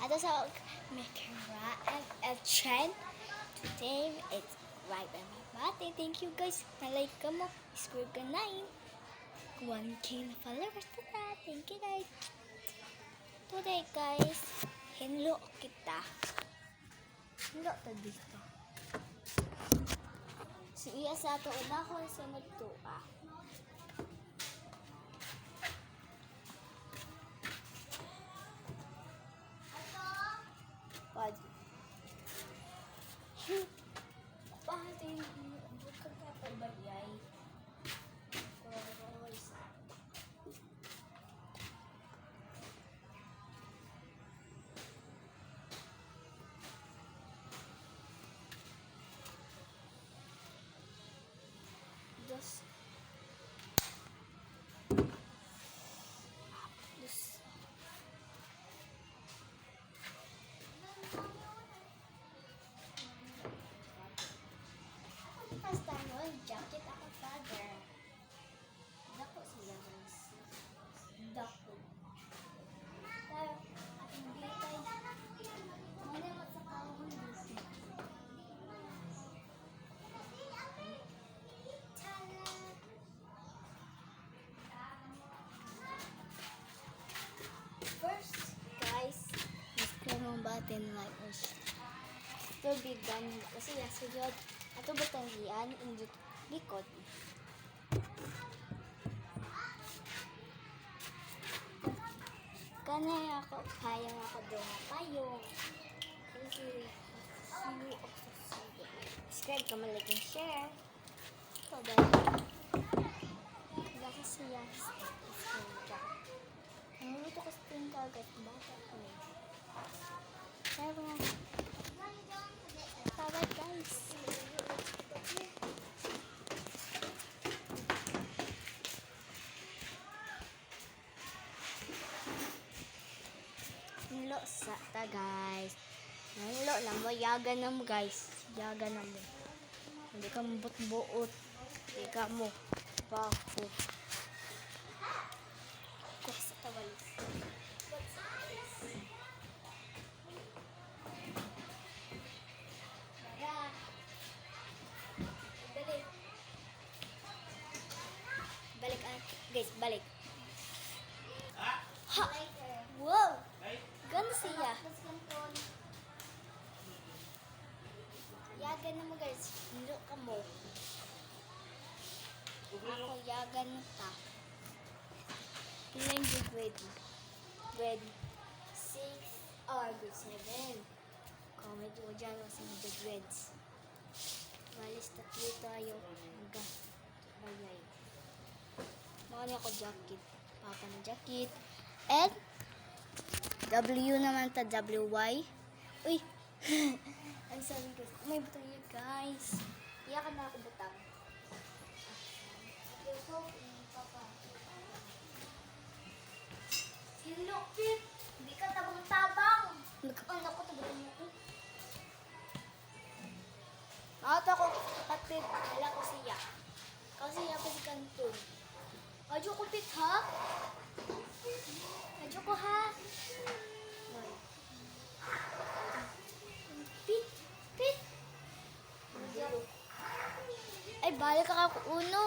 Ato sa Mekara and trend. Today, it's right by my body. Thank you guys. Na-like ka mo. Score ka 9. 1K na followers na ta. Thank you guys. Today guys, hinlo kita. Hinlo ta dito. Si iya sa ato unahon sa nagtuwa. Pwede. Pwede yung bukag ka pagbayay. Dos. Basta mo, jacket ako father. Dako sila guys. Dako. Pero, ating bitay. Muna mo sa kahon dito. First, guys, gusto mong button like this. Ito big gun kasi yasugod. Ato batanggian indot likod. Kanay ako payong ako doon na payong. Kasi subscribe ka man, like and share. So dahil laki siya ang luto ko sa tingkal guys. Bakit ko eh. Pero bye guys. Nilo sa ta guys. Nilo lang mo. Yaga na mo guys. Yaga na mo. Hindi ka mabot-buot. Hindi ka mo. Bako. Kuha sa tawalis. Balik guys, balik. Ha! Wow! Ganda siya. Yagan na mo guys. Hindi ka mo. Ako yagan na ta. Ilan yung grade? Grade 6 or grade 7. Comment mo dyan kasi the grades. Malis tatlo tayo. Hanggang bayay. Makanya ako jacket. Papa na jacket. And W naman ta, WY. Uy! Ang sabi ko, may butang yun guys. Iyakan na ako butang. Sinlupit! Hindi ka tabang-tabang! Nagkakanda ko, tabang mo ko. Makata ko, kapatid, wala ko siya. Kasi siya pa si Kanton. Adyo ko pit ha? Adyo ko ha? Pit! Ay, balik ka uno.